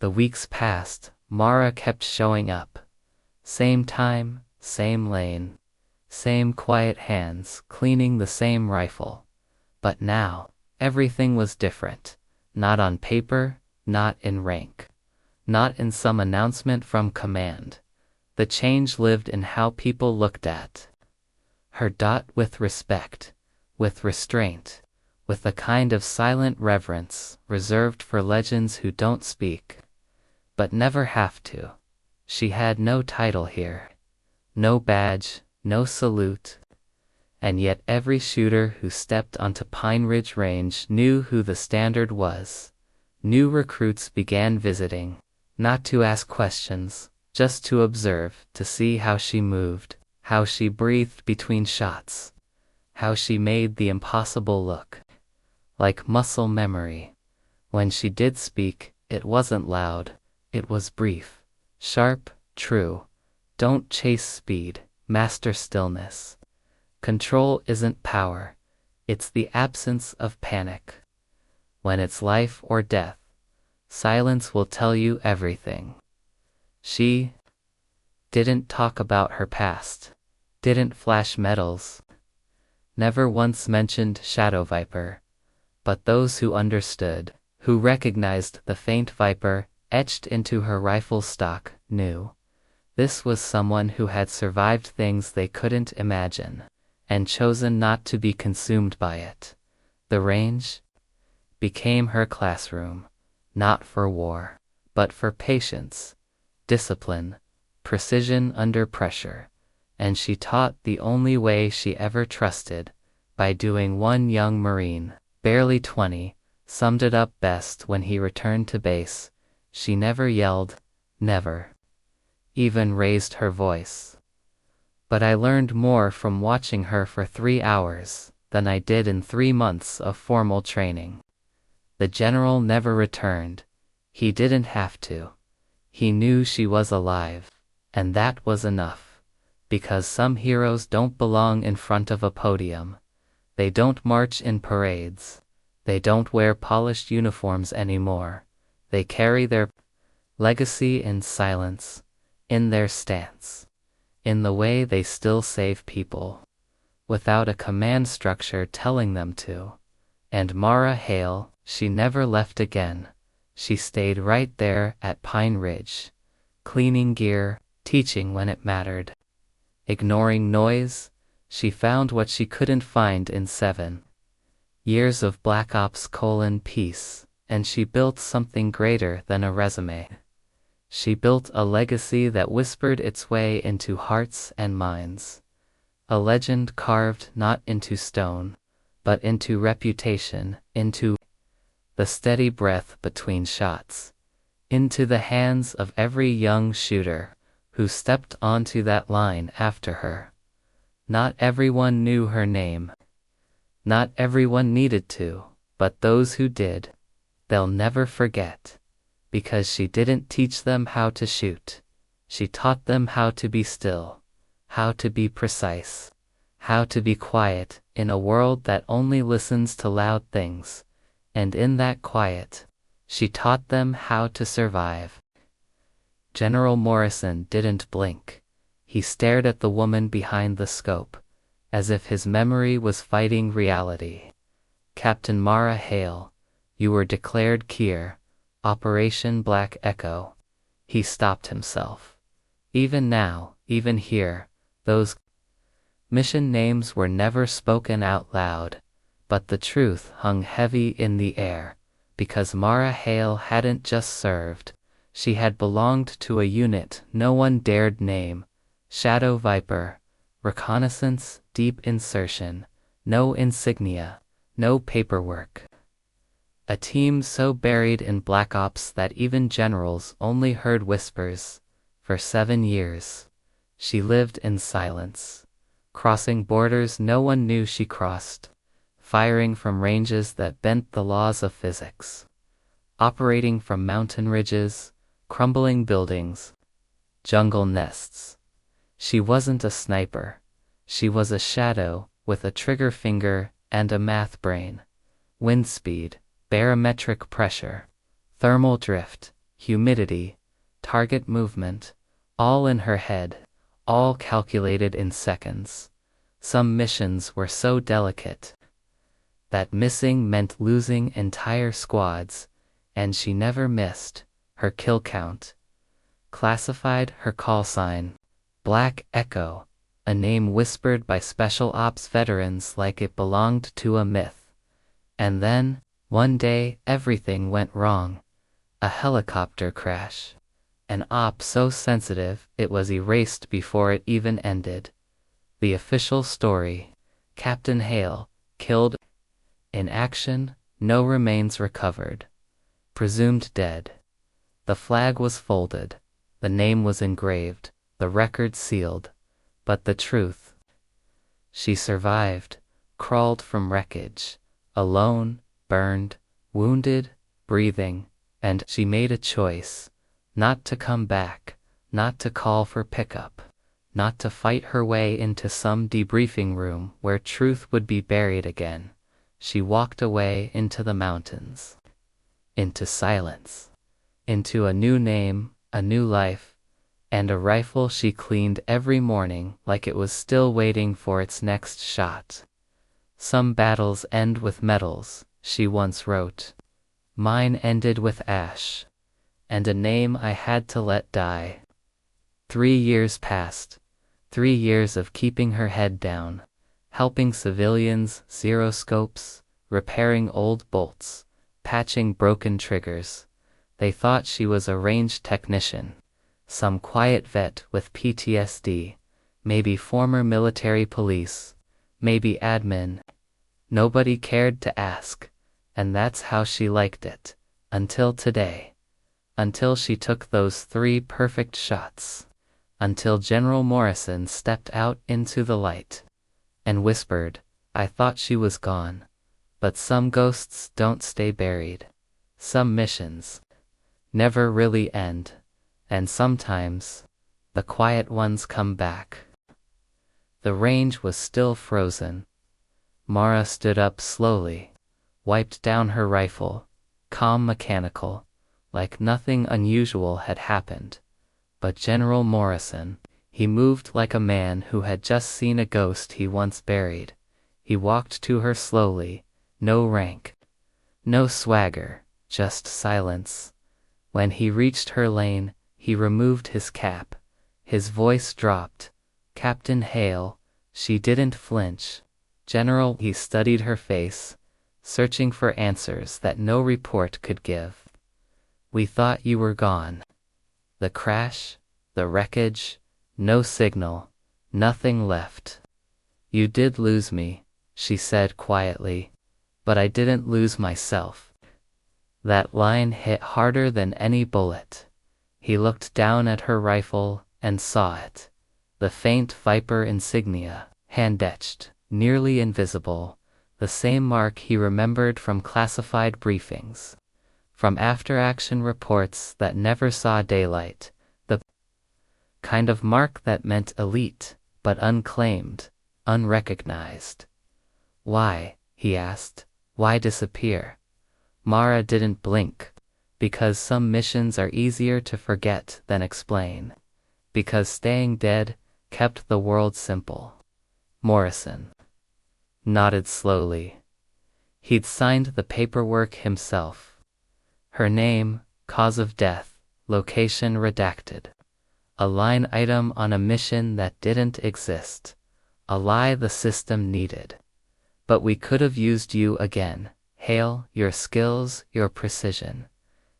The weeks passed. Mara kept showing up. Same time, same lane, same quiet hands cleaning the same rifle. But now, everything was different. Not on paper, not in rank, not in some announcement from command. The change lived in how people looked at her. With respect, with restraint, with a kind of silent reverence reserved for legends who don't speak, but never have to. She had no title here, no badge, no salute, and yet every shooter who stepped onto Pine Ridge Range knew who the standard was. New recruits began visiting, not to ask questions, just to observe, to see how she moved, how she breathed between shots, how she made the impossible look like muscle memory. When she did speak, it wasn't loud, it was brief, sharp, true. Don't chase speed, master stillness. Control isn't power, it's the absence of panic. When it's life or death, silence will tell you everything. She didn't talk about her past, didn't flash medals, never once mentioned Shadow Viper. But those who understood, who recognized the faint viper etched into her rifle stock, knew this was someone who had survived things they couldn't imagine, and chosen not to be consumed by it. The range became her classroom, not for war, but for patience, discipline, precision under pressure, and she taught the only way she ever trusted, by doing. One young Marine, barely 20, summed it up best when he returned to base. She never yelled, never even raised her voice. But I learned more from watching her for 3 hours than I did in 3 months of formal training. The general never returned. He didn't have to. He knew she was alive, and that was enough. Because some heroes don't belong in front of a podium. They don't march in parades. They don't wear polished uniforms anymore. They carry their legacy in silence, in their stance, in the way they still save people, without a command structure telling them to. And Mara Hale, she never left again. She stayed right there at Pine Ridge, cleaning gear, teaching when it mattered. Ignoring noise, she found what she couldn't find in 7 years of Black Ops: peace, and she built something greater than a resume. She built a legacy that whispered its way into hearts and minds. A legend carved not into stone, but into reputation, into the steady breath between shots, into the hands of every young shooter who stepped onto that line after her. Not everyone knew her name. Not everyone needed to, but those who did, they'll never forget. Because she didn't teach them how to shoot. She taught them how to be still, how to be precise, how to be quiet in a world that only listens to loud things. And in that quiet, she taught them how to survive. General Morrison didn't blink. He stared at the woman behind the scope, as if his memory was fighting reality. Captain Mara Hale, you were declared Kier, Operation Black Echo. He stopped himself. Even now, even here, those mission names were never spoken out loud, but the truth hung heavy in the air, because Mara Hale hadn't just served, she had belonged to a unit no one dared name. Shadow Viper, reconnaissance, deep insertion, no insignia, no paperwork. A team so buried in Black Ops that even generals only heard whispers. For 7 years, she lived in silence, crossing borders no one knew she crossed, firing from ranges that bent the laws of physics, operating from mountain ridges, crumbling buildings, jungle nests. She wasn't a sniper. She was a shadow with a trigger finger and a math brain. Wind speed, barometric pressure, thermal drift, humidity, target movement, all in her head, all calculated in seconds. Some missions were so delicate that missing meant losing entire squads, and she never missed. Her kill count, classified, her call sign, Black Echo, a name whispered by special ops veterans like it belonged to a myth. And then, one day, everything went wrong. A helicopter crash. An op so sensitive it was erased before it even ended. The official story: Captain Hale, killed in action, no remains recovered. Presumed dead. The flag was folded, the name was engraved, the record sealed. But the truth: she survived, crawled from wreckage, alone, burned, wounded, breathing, and she made a choice: not to come back, not to call for pickup, not to fight her way into some debriefing room where truth would be buried again. She walked away into the mountains, into silence, into a new name, a new life, and a rifle she cleaned every morning like it was still waiting for its next shot. Some battles end with medals, she once wrote. Mine ended with ash, and a name I had to let die. 3 years passed, 3 years of keeping her head down, helping civilians, zero-scopes, repairing old bolts, patching broken triggers. They thought she was a range technician, some quiet vet with PTSD, maybe former military police, maybe admin. Nobody cared to ask, and that's how she liked it, until today. Until she took those 3 perfect shots. Until General Morrison stepped out into the light and whispered, I thought she was gone. But some ghosts don't stay buried. Some missions never really end. And sometimes, the quiet ones come back. The range was still frozen. Mara stood up slowly, wiped down her rifle, calm, mechanical, like nothing unusual had happened. But General Morrison, he moved like a man who had just seen a ghost he once buried. He walked to her slowly, no rank, no swagger, just silence. When he reached her lane, he removed his cap. His voice dropped. Captain Hale. She didn't flinch. General, he studied her face, searching for answers that no report could give. We thought you were gone. The crash, the wreckage, no signal, nothing left. You did lose me, she said quietly, but I didn't lose myself. That line hit harder than any bullet. He looked down at her rifle and saw it. The faint Viper insignia, hand-etched, nearly invisible, the same mark he remembered from classified briefings, from after-action reports that never saw daylight, the kind of mark that meant elite, but unclaimed, unrecognized. Why, he asked, why disappear? Mara didn't blink. Because some missions are easier to forget than explain. Because staying dead kept the world simple. Morrison nodded slowly. He'd signed the paperwork himself. Her name, cause of death, location redacted. A line item on a mission that didn't exist. A lie the system needed. But we could have used you again, Hale, your skills, your precision.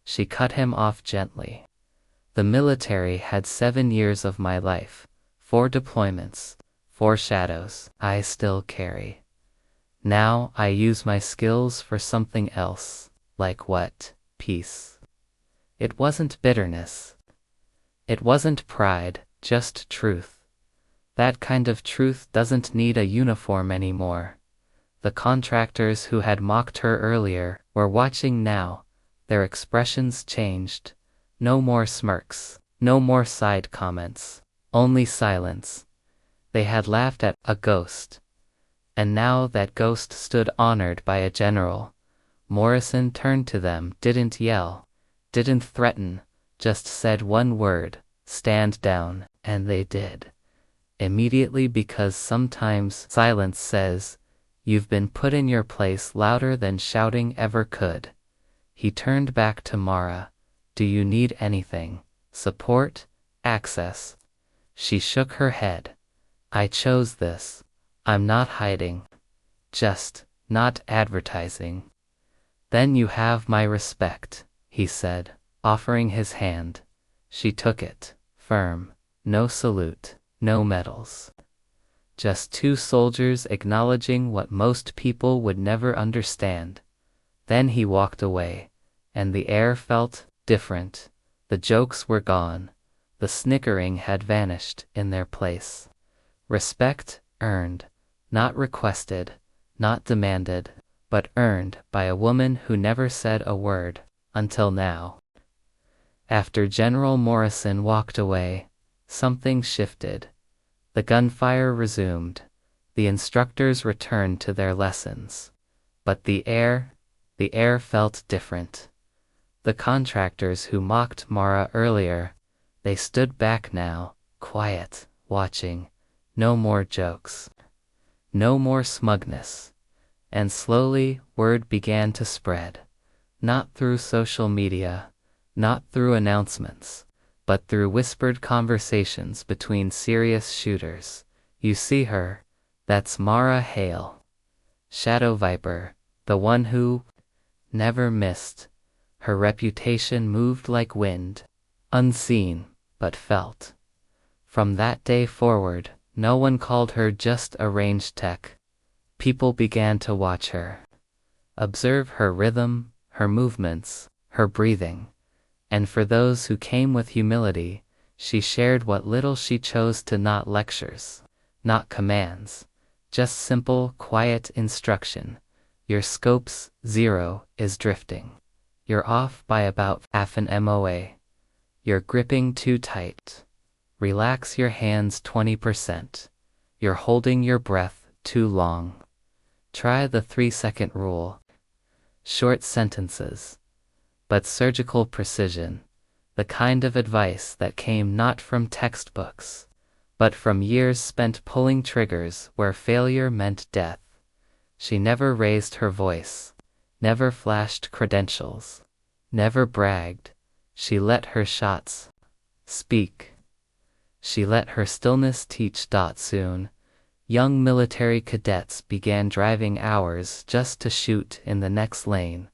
She cut him off gently. The military had 7 years of my life, 4 deployments, 4 shadows I still carry. Now I use my skills for something else. Like what? Peace. It wasn't bitterness. It wasn't pride, just truth. That kind of truth doesn't need a uniform anymore. The contractors who had mocked her earlier were watching now. Their expressions changed. No more smirks, no more side comments, only silence. They had laughed at a ghost. And now that ghost stood honored by a general. Morrison turned to them, didn't yell, didn't threaten, just said one word, stand down, and they did. Immediately, because sometimes silence says, you've been put in your place louder than shouting ever could. He turned back to Mara. Do you need anything? Support? Access? She shook her head. I chose this. I'm not hiding. Just not advertising. Then you have my respect, he said, offering his hand. She took it, firm. No salute, no medals. Just two soldiers acknowledging what most people would never understand. Then he walked away, and the air felt different. The jokes were gone. The snickering had vanished in their place. Respect earned, not requested, not demanded, but earned by a woman who never said a word, until now. After General Morrison walked away, something shifted. The gunfire resumed. The instructors returned to their lessons. But the air felt different. The contractors who mocked Mara earlier, they stood back now, quiet, watching. No more jokes. No more smugness. And slowly, word began to spread. Not through social media, not through announcements, but through whispered conversations between serious shooters. You see her? That's Mara Hale. Shadow Viper, the one who never missed. Her reputation moved like wind, unseen, but felt. From that day forward, no one called her just a range tech. People began to watch her. Observe her rhythm, her movements, her breathing. And for those who came with humility, she shared what little she chose to, not lectures, not commands, just simple, quiet instruction. Your scope's 0 is drifting. You're off by about half an MOA. You're gripping too tight. Relax your hands 20%. You're holding your breath too long. Try the 3-second rule. Short sentences, but surgical precision. The kind of advice that came not from textbooks, but from years spent pulling triggers where failure meant death. She never raised her voice, never flashed credentials, never bragged. She let her shots speak. She let her stillness teach. Soon, young military cadets began driving hours just to shoot in the next lane.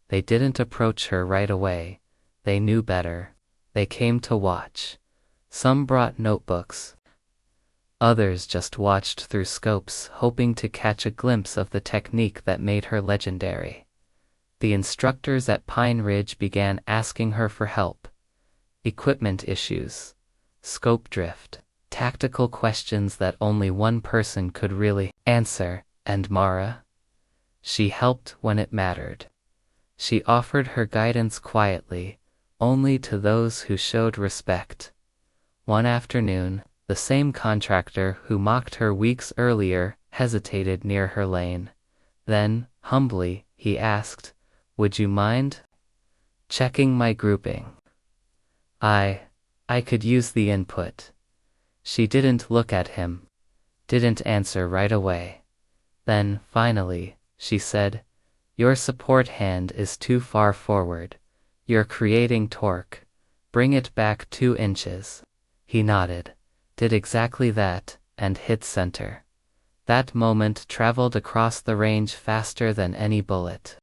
They didn't approach her right away. They knew better. They came to watch. Some brought notebooks. Others just watched through scopes, hoping to catch a glimpse of the technique that made her legendary. The instructors at Pine Ridge began asking her for help. Equipment issues, scope drift, tactical questions that only one person could really answer. And Mara? She helped when it mattered. She offered her guidance quietly, only to those who showed respect. One afternoon, the same contractor who mocked her weeks earlier hesitated near her lane. Then, humbly, he asked, "Would you mind checking my grouping? I could use the input." She didn't look at him, didn't answer right away. Then, finally, she said, "Your support hand is too far forward. You're creating torque. Bring it back 2 inches. He nodded, did exactly that, and hit center. That moment traveled across the range faster than any bullet.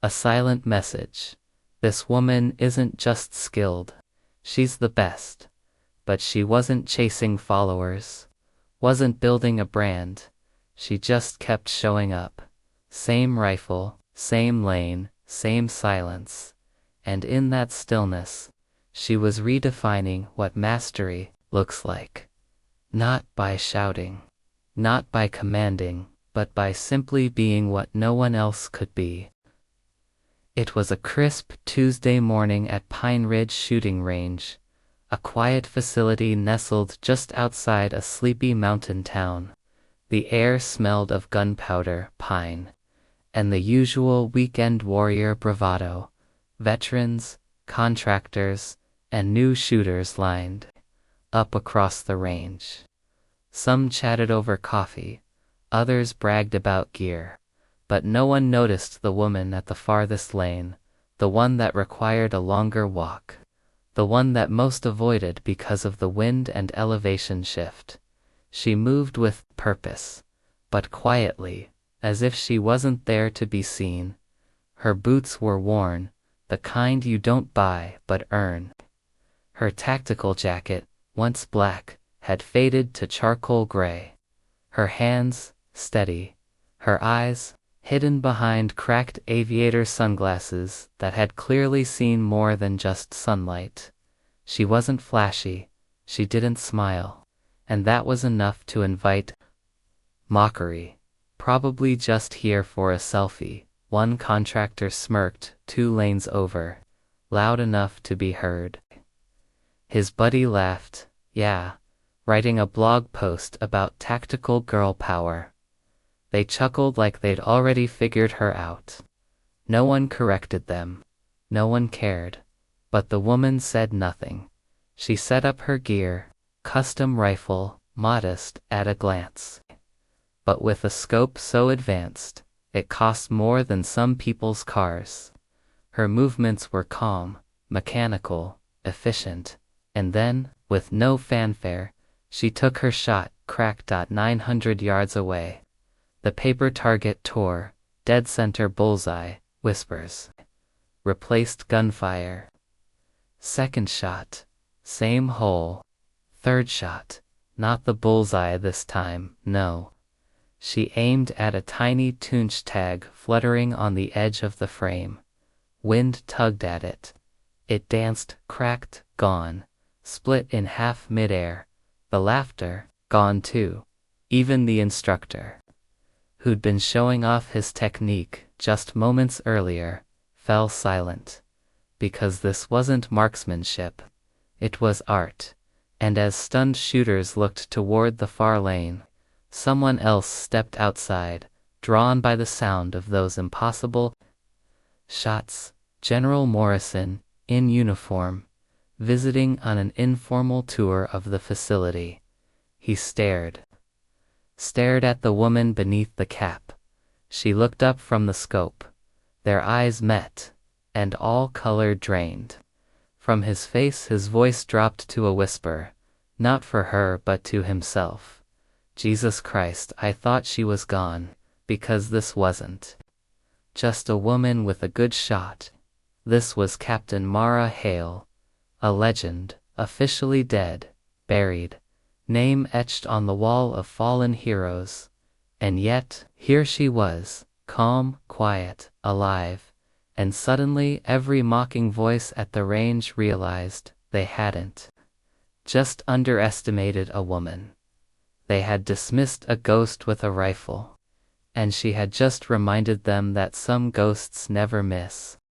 A silent message. This woman isn't just skilled. She's the best. But she wasn't chasing followers, wasn't building a brand. She just kept showing up. Same rifle, same lane, same silence. And in that stillness, she was redefining what mastery looks like. Not by shouting, not by commanding, but by simply being what no one else could be. It was a crisp Tuesday morning at Pine Ridge Shooting Range, a quiet facility nestled just outside a sleepy mountain town. The air smelled of gunpowder, pine, and the usual weekend warrior bravado. Veterans, contractors, and new shooters lined up across the range. Some chatted over coffee, others bragged about gear, but no one noticed the woman at the farthest lane, the one that required a longer walk, the one that most avoided because of the wind and elevation shift. She moved with purpose, but quietly, as if she wasn't there to be seen. Her boots were worn, the kind you don't buy but earn. Her tactical jacket, once black, had faded to charcoal gray. Her hands, steady. Her eyes, hidden behind cracked aviator sunglasses that had clearly seen more than just sunlight. She wasn't flashy, she didn't smile, and that was enough to invite mockery. Probably just here for a selfie, one contractor smirked 2 lanes over, loud enough to be heard. His buddy laughed, yeah, writing a blog post about tactical girl power. They chuckled like they'd already figured her out. No one corrected them. No one cared. But the woman said nothing. She set up her gear, custom rifle, modest at a glance. But with a scope so advanced, it cost more than some people's cars. Her movements were calm, mechanical, efficient, and then, with no fanfare, she took her shot, cracked 900 yards away. The paper target tore, dead center bullseye, whispers. Replaced gunfire. Second shot, same hole. Third shot, not the bullseye this time, no. She aimed at a tiny tunch tag fluttering on the edge of the frame. Wind tugged at it. It danced, cracked, gone, split in half midair. The laughter, gone too. Even the instructor, who'd been showing off his technique just moments earlier, fell silent. Because this wasn't marksmanship. It was art. And as stunned shooters looked toward the far lane, someone else stepped outside, drawn by the sound of those impossible shots. General Morrison, in uniform, visiting on an informal tour of the facility. He stared at the woman beneath the cap. She looked up from the scope. Their eyes met, and all color drained. From his face his voice dropped to a whisper, not for her but to himself. Jesus Christ, I thought she was gone, because this wasn't just a woman with a good shot. This was Captain Mara Hale, a legend, officially dead, buried, name etched on the wall of fallen heroes. And yet, here she was, calm, quiet, alive, and suddenly every mocking voice at the range realized they hadn't just underestimated a woman. They had dismissed a ghost with a rifle, and she had just reminded them that some ghosts never miss.